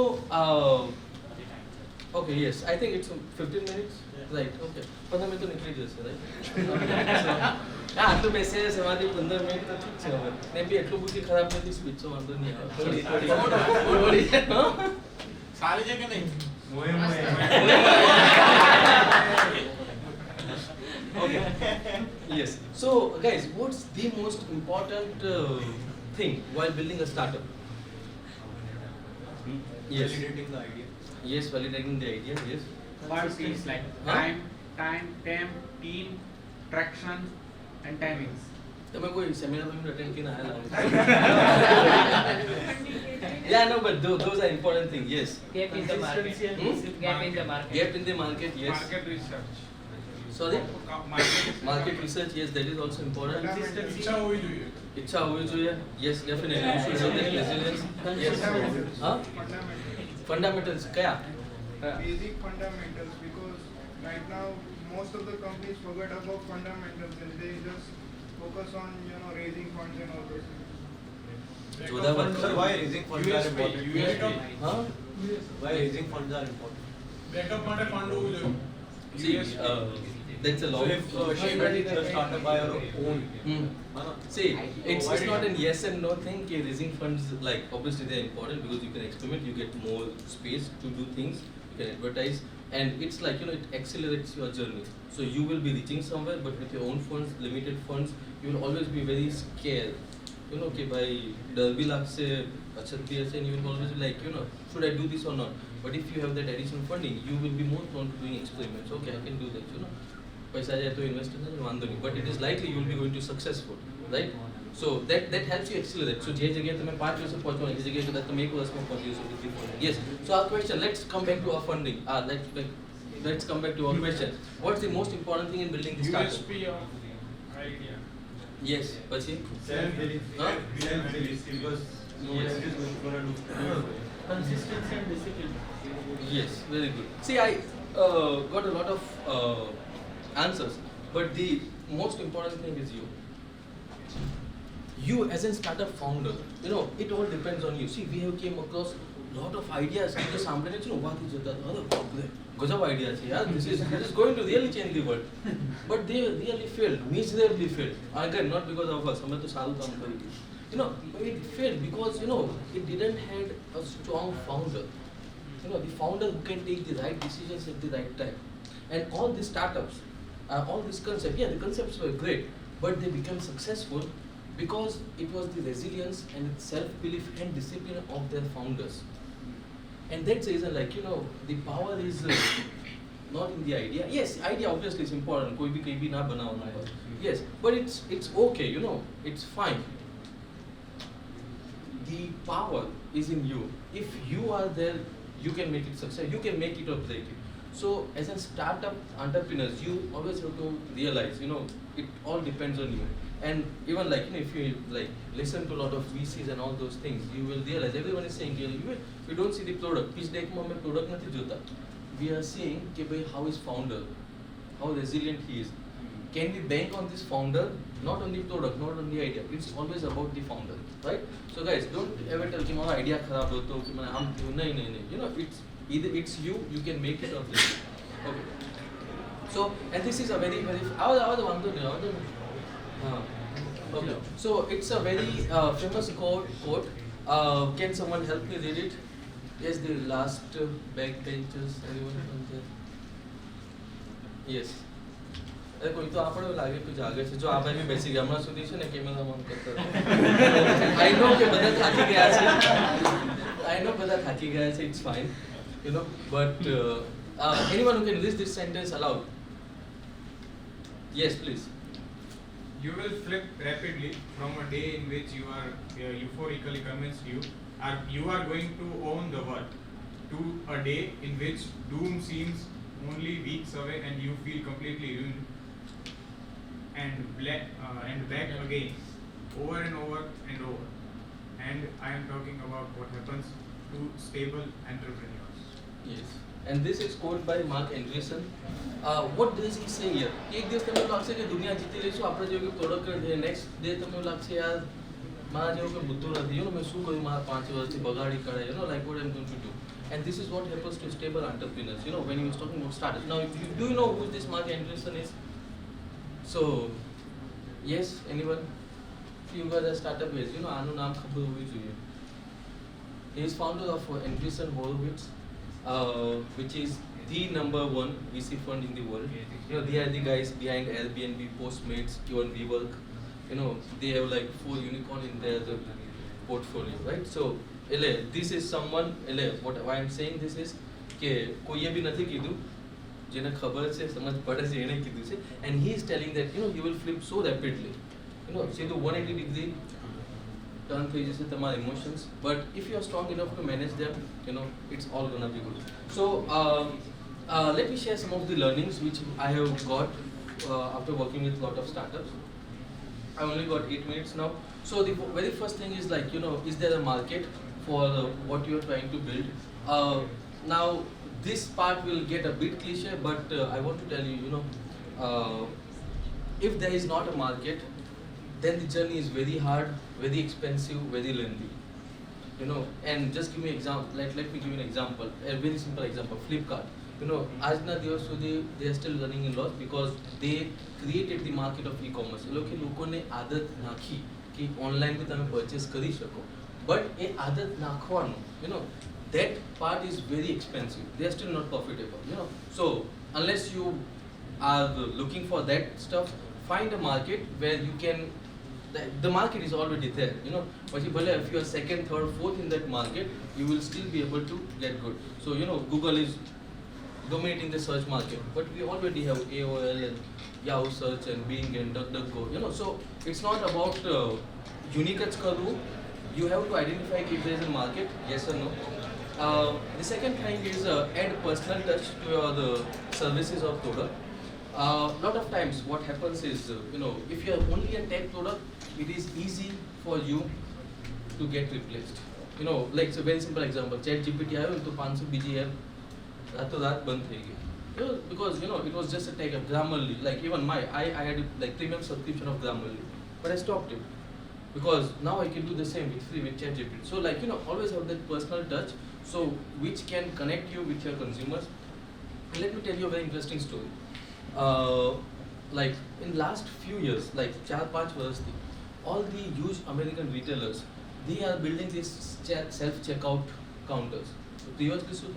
okay, yes, I think it's 15 minutes, right? Okay, 15 minute તો નીકળી જશે, right? આટલું બેસે સવારે 15 minute તો ઠીક છે. હવે ને બી એટલું બુદ્ધિ ખરાબ નથી, સ્પીચ તો વાંધો નહીં આવે. થોડી સારી છે કે નહીં? Okay. Yes. So, guys, what's the most important thing while building a startup? Yes. Validating the idea. Yes, validating the idea. Yes. Five T's like Huh? time, team, traction, and timings. તમે કોઈ seminar attend કરીને આયા Yeah, no, but those are important things. Yes. Gap in the market. Consistency and Hmm? discipline. Gap in the market. Gap in the market. Yes. Market research. Sorry. Market Market research. Yes, that is also important. Consistency. ઈચ્છા હોવી જોઈએ. इच्छा होनी चाहिए. Yes, definitely. You should have that resilience. Yes. Huh? Fundamentals. क्या? Basic fundamentals, because right now most of the companies forget about fundamentals and they just focus on raising funds and all those things. जोधाबाद. Sir, why raising funds are important? Huh? Why raising funds are important? Backup માટે fund હોવું જોઈએ. See, that's a So long. if she ready the startup by her own. Hmm. Huh? See, it's why not did an yes and no thing. Okay, raising funds, like obviously they're important because you can experiment, you get more space to do things, you can advertise, and it's like it accelerates your journey. So you will be reaching somewhere, but with your own funds, limited funds, you will always be very scared. Okay, by डर भी लागसे अच्छी ऐसे, and you will always be like, should I do this or not? But if you have that additional funding, you will be more prone to doing experiments. Okay, I can do that. पैसा जाए तो invest करना वांदो नहीं, but it is likely you will be going to successful, right? So that helps you accelerate. So जे जगह तुम्हें 5 वर्ष में पहुंचना है, जिस जगह तुम्हें 1 वर्ष में पहुंची हो सकती है. Yes. So our question, let's come back to our funding. Let's come back to our question. What's the most important thing in building this startup? USP of idea. Yes, પછી Self-belief. Huh? Self-belief, because no one Yes. else is going to do it. Consistency and discipline. Yes, very good. See, I got a lot of answers, but the most important thing is you. You as a startup founder, it all depends on you. See, we have came across lot of ideas. जो सामने ने what is it? अरे बाप रे, गजब idea है यार. This is going to really change the world. But they really failed, miserably failed. Again, not because of us. हमें तो साल काम करी थी. It failed because it didn't had a strong founder. The founder who can take the right decisions at the right time. And all these startups, all these concepts, the concepts were great, but they became successful because it was the resilience and self-belief and discipline of their founders. And that's the reason, the power is not in the idea. Yes, idea obviously is important. कोई भी कहीं भी ना बनाना है. Yes, but it's okay. It's fine. The power is in you. If you are there, you can make it success. You can make it or break it. So as a startup entrepreneurs, you always have to realize, it all depends on you. And even if you listen to a lot of VCs and all those things, you will realize everyone is saying, we don't see the product. Pitch deck में हमें product नहीं जोता. We are seeing how is founder, how resilient he is. Can we bank on this founder? Not on the product, not on the idea. It's always about the founder, right? So guys, don't ever tell कि मेरा idea खराब हो तो कि मैंने हम नहीं. It's either it's you can make it or break it. Okay. So and this is a very okay. So it's a very famous quote. Can someone help me read it? Yes, the last backbenchers. Anyone from there? Yes. કોઈ તો આપણે લાગે કે જાગે છે જો આ ભાઈ બી બેસી ગયા હમણાં સુધી છે ને કેમેરા ઓન કરતા આઈ નો કે બધા થાકી ગયા છે it's fine, but anyone who can read this sentence aloud. Yes, please. You will flip rapidly from a day in which you are euphorically convinced you are going to own the world to a day in which doom seems only weeks away and you feel completely ruined and back again over and over and over. And I am talking about what happens to stable entrepreneurs. Yes. And this is quoted by Mark Andreessen. What does he say here? एक દિવસ તમને લાગશે કે દુનિયા જીતી લઈશું આપણે જેવું કે પ્રોડક્ટ કરીએ નેક્સ્ટ ડે તમને લાગશે યાર મારા જેવું કોઈ બુદ્ધું નથી મેં શું કર્યું મારા 5 વર્ષથી બગાડી કાઢે like what I'm going to do. And this is what happens to stable entrepreneurs. When he was talking about startups. Now, do you know who this Mark Andreessen is? So, yes, anyone? You guys are startup based. આનું નામ ખબર હોવી જોઈએ. He is founder of Andreessen Horowitz, which is the #1 VC fund in the world. They are the guys behind Airbnb, Postmates, even WeWork. They have 4 unicorn in there. portfolio, right? So this is someone why I'm saying this is કે કોઈએ બી નથી કીધું, જેને ખબર છે સમજ પડે છે એને કીધું છે, and he is telling that you will flip so rapidly, સીધું 180 degree turn થઈ જશે તમારા emotions, but if you are strong enough to manage them, it's all gonna be good. So let me share some of the learnings which I have got after working with a lot of startups. I only got 8 minutes now. So the very first thing is is there a market for what you are trying to build? Now this part will get a bit cliche, but I want to tell you, if there is not a market, then the journey is very hard, very expensive, very lengthy. And just give me example. Let me give you an example, a very simple example. Flipkart. આજના દિવસ સુધી they are still running in loss because they created the market of e-commerce. લોકોને આદત નાખી કે online બી તમે purchase કરી શકો, બટ એ આદત નાખવાનું that part is very expensive. They are still not profitable. So unless you are looking for that stuff, find a market where you can. The market is already there. But if you are second, third, fourth in that market, you will still be able to get good. So Google is dominating the search market, but we already have AOL and Yahoo search and Bing and DuckDuckGo. So it's not about uniqueness karu. You have to identify if there is a market, yes or no. The second thing is add personal touch to your services or product. Lot of times what happens is, if you are only a tech product, it is easy for you to get replaced. Like it's a very simple example. ChatGPT आयो तो 500 बीजी app रातों रात बंद થઈ ગઈ. Because it was just a tech app. Grammarly, like even I had like premium subscription of Grammarly, but I stopped it because now I can do the same with free with ChatGPT. So always have that personal touch, so which can connect you with your consumers. And let me tell you a very interesting story. Like in last few years, like 4-5 વર્ષથી, all the huge American retailers, they are building these self-checkout counters. So previously,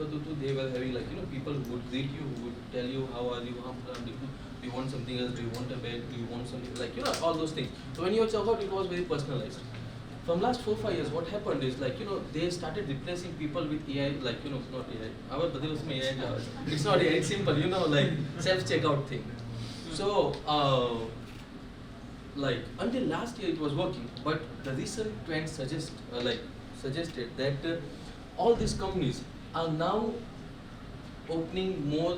they were having people who would greet you, who would tell you how are you, do you want something else, do you want a bed, do you want something all those things. So when you were checkout, it was very personalized. From last 4-5 years, what happened is they started replacing people with AI, not AI. Our AI, it's not AI, it's simple, like self-checkout thing. So until last year it was working, but the recent trend suggested that all these companies are now opening more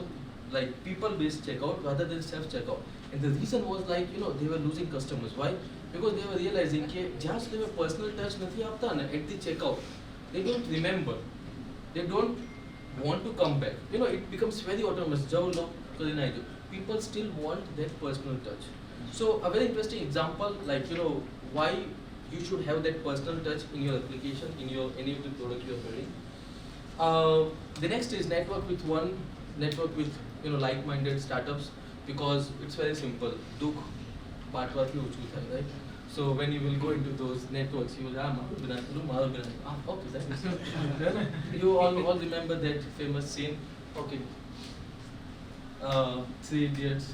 people-based checkout rather than self-checkout. And the reason was they were losing customers. Why? Because they were realizing that જ્યાં સુધી મેં personal touch નથી આપતા ને at the checkout, they don't remember, they don't want to come back. It becomes very autonomous. જાઓ લો કરીને આવી જાઓ. People still want that personal touch. So a very interesting example, why you should have that personal touch in your application, in any of the product you are building. The next is network with like-minded startups, because it's very simple. Dukh પાટવાથી ઓછું થાય, right? So when you will go into those networks, you will okay, that is you all remember that famous scene. Okay, 3 Idiots.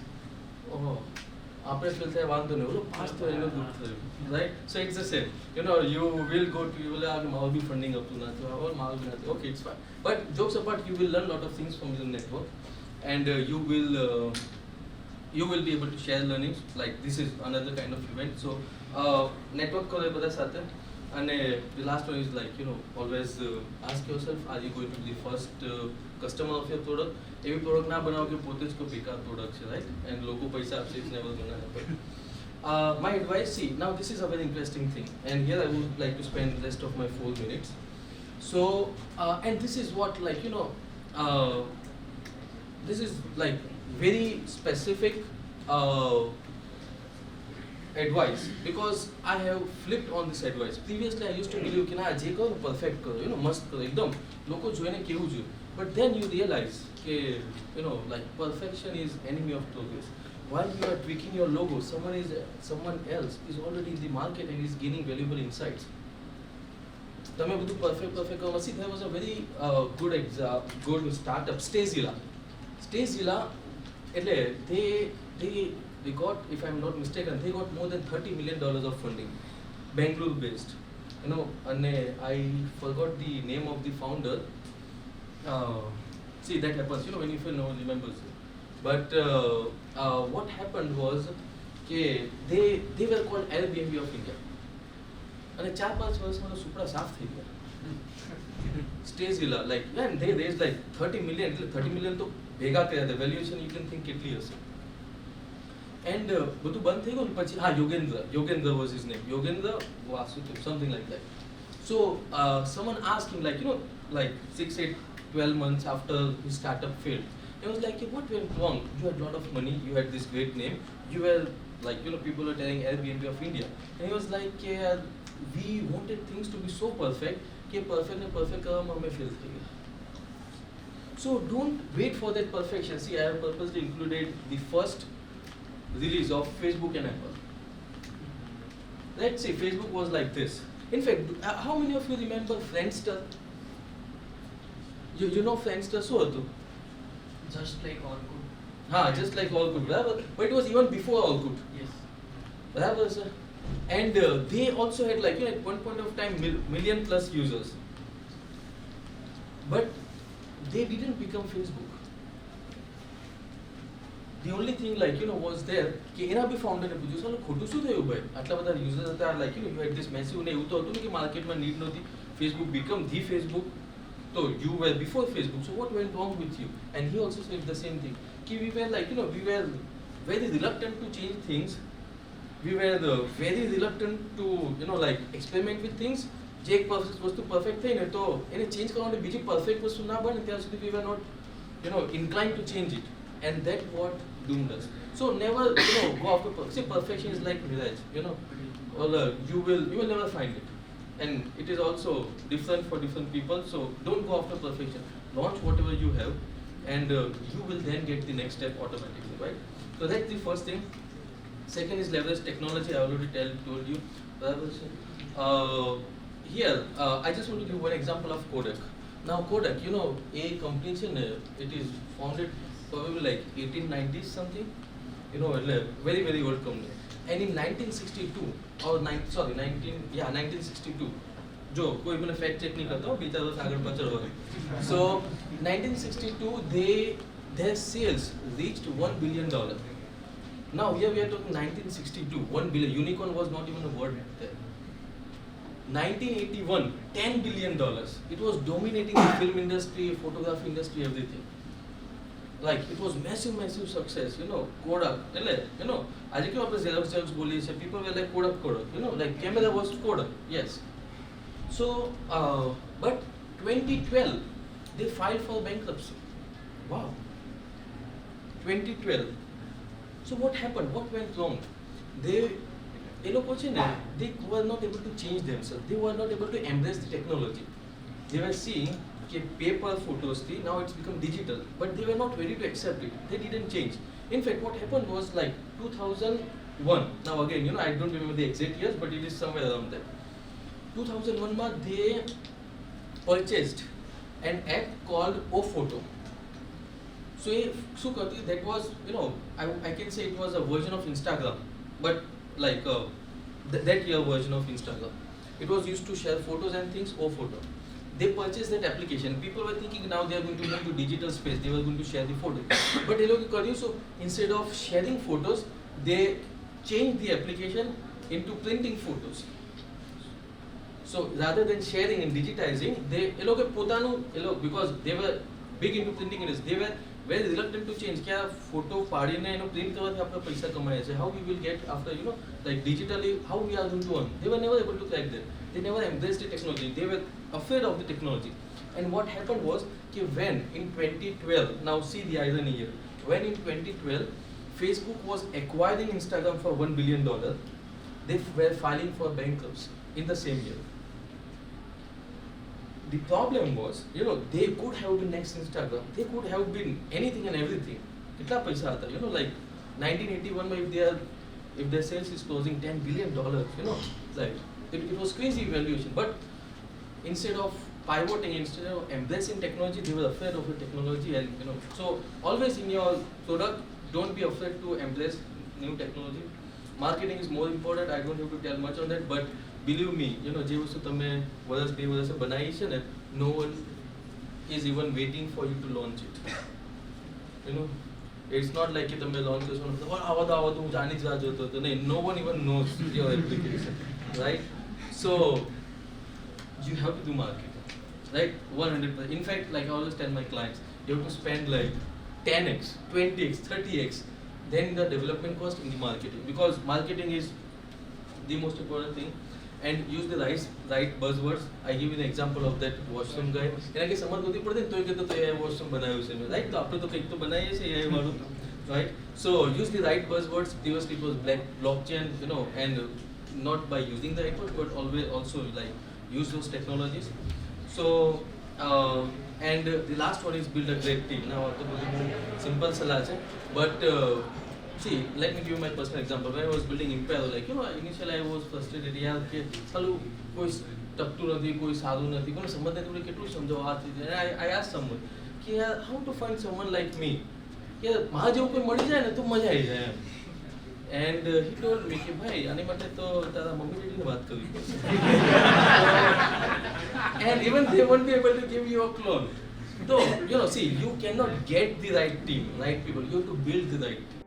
આપણે feel થાય વાંધો નહીં, ઓલો pass થયો એનો દુઃખ થયું, right? So it's the same. You will go to, you will have મારું બી funding આપતું ના થયું, or મારું બી ના થયું. Okay, it's fine. But jokes apart, you will learn a lot of things from the network, and you will be able to share learnings. Like this is another kind of event. So network કરો બધા સાથે. And the last one is always ask yourself, are you going to be the first customer of your product? Every product ના બનાવો કે પોતે જ કોઈ બેકાર product છે, right? And લોકો પૈસા આપશે, it's never gonna happen. My advice, see, now this is a very interesting thing, and here I would like to spend the rest of my 4 minutes. So and this is what this is very specific advice, because I have flipped on this advice. Previously I used to believe કે ના જે કરો perfect કરો, મસ્ત કરો એકદમ, લોકો જોઈને કેવું જોઈએ. But then you realize કે perfection is enemy of progress. While you are tweaking your logo, someone else is already in the market and is gaining valuable insights. તમે બધું perfect કરો. See, there was a very good startup, Stagezilla. એટલે they got, if I'm not mistaken, they got more than $30 million of funding, Bangalore based. and I forgot the name of the founder. See, that happens, when you feel no one remembers it. But what happened was, they were called Airbnb of India. And 4-5 વર્ષમાં સુપડા સાફ થઈ ગયા. Stays Villa, like, man, they raised like 30 million. 30 million તો ભેગા કર્યા હતા. Valuation you can think કેટલી હશે. And બધું બંધ થઈ ગયું ને પછી Yogendra was his name. Yogendra Vasudev, something like that. So someone asked him, like, like 6, 8, 12 months after his startup failed. He was like, what went wrong? You had a lot of money, you had this great name, you were like, people were telling Airbnb of India. And he was like, we wanted things to be so perfect, perfect કરવામાં અમે fail થઈ ગયા. So don't wait for that perfection. See, I have purposely included the first release of Facebook and Apple. Let's say Facebook was like this. In fact, how many of you remember Friendster? You know Friendster, શું હતું? Just like Orkut. Just like Orkut, બરાબર? But it was even before Orkut. Yes. બરાબર sir? And they also had, like, at one point of time million plus users. But they didn't become Facebook. The only thing, like, was there કે એના બી ફાઉન્ડરને પૂછ્યું ચાલો ખોટું શું થયું ભાઈ આટલા બધા યુઝર્સ હતા, like, you had this massive, ને એવું તો હતું ને કે માર્કેટમાં નીડ નહોતી, Facebook become the Facebook. So you were before Facebook, so what went wrong with you? And he also said the same thing. We were like, we were very reluctant to change things. We were very reluctant to, like, experiment with things. જે એક વસ્તુ perfect થઈ ને તો એને change કરવાની બીજી perfect વસ્તુ ના બને ત્યાં સુધી we were not, inclined to change it. And that's what doomed us. So never, go after, see, perfection is like mirage, or you will never find it. And it is also different for different people, so don't go after perfection. Launch whatever you have, and you will then get the next step automatically, right? So that's the first thing. Second is leverage technology. I already told you. Here, I just want to give one example of Kodak. Now Kodak, a company, it is founded probably like 1890s something, very, very old company. And in 1962, or 1962, જો કોઈ મને fact check નહીં કરતો બીજા વર્ષ આગળ પાછળ હોય. So 1962 their sales reached $1 billion. Now here we are talking 1962, 1 billion. Unicorn was not even a word there. 1981, $10 billion. It was dominating the film industry, photography industry, everything. Like, it was massive success, Kodak, આજે કેવું આપણે Xerox બોલીએ છીએ, people were like Kodak, like camera was Kodak, yes. So, but 2012, they filed for bankruptcy. Wow. 2012. So what happened? What went wrong? They were not able to change themselves. They were not able to embrace the technology. They were seeing paper photos, now it's become digital, but they were not ready to accept it. They didn't change. In fact, what happened was like 2001. Now again, I don't remember the exact years, but it is somewhere around there. 2001 they purchased an app called Ophoto. So that was, I can say it was a version of Instagram, but like that year version of Instagram. It was used to share photos and things, Ophoto. They purchased that application. People were thinking now they are going to move to digital space, they were going to share the photos. But so instead of sharing photos, they changed the application into printing photos. So rather than sharing and digitizing, because they were big into printing industry, they were very reluctant to change. क्या photo पाड़ीने print करवाते अपना पैसा कमाया है. How we will get after, like digitally, how we are going to earn? They were never able to crack that. They never embraced the technology. They were afraid of the technology. And what happened was, when in 2012, now see the irony here, when in 2012, Facebook was acquiring Instagram for $1 billion, they were filing for bankruptcy in the same year. The problem was, they could have been next Instagram. They could have been anything and everything. कितना पैसा आता, like 1981 if their sales is closing $10 billion, like it was crazy valuation. But instead of pivoting, instead of embracing technology, they were afraid of the technology. And so always in your product, don't be afraid to embrace new technology. marketing is more important. I don't have to tell much on that, but believe me, જે વસ્તુ તમે વર્ષ 2 વર્ષે બનાવી છે ને, no one is even waiting for you to launch it. It's not like કે તમે launch કરશો ને આવા તો હું જાણી જ રાહ જોતો હતો. નહીં, no one even knows your application, right? So you have to do marketing, right? 100%. In fact, like I always tell my clients, you have to spend like 10x, 20x, 30x then the development cost in the marketing, because marketing is the most important thing. And use the right buzzwords. I give you an example of that washroom guy. એના કે સમજ નહોતી પડતી તો એ કહેતો તો AI washroom બનાવ્યું છે મેં, right? તો આપણે તો કંઈક તો બનાવીએ છીએ AI વાળું, right? So use the right buzzwords. Previously it was blockchain, and not by using the right words, but always also like use those technologies. So and the last one is build a great team. Now આ તો બધું simple સલાહ છે, but see, let me give you my personal example. When I was building Impero, like, initially I was frustrated. Yeah, કે ચાલું કોઈ ટકતું નથી, કોઈ સારું નથી, કોઈને સમજ નથી પડે, કેટલું સમજાવો આ રીતે. And I asked someone કે યાર, how to find someone like me? કે મારા જેવું કોઈ મળી જાય ને તો મજા આવી જાય એમ. And he told me કે ભાઈ આની માટે તો તારા મમ્મી ડેડીને વાત કરવી પડશે. And even they won't be able to give you a clone. So, see, you cannot get the right team, right people. You have to build the right team.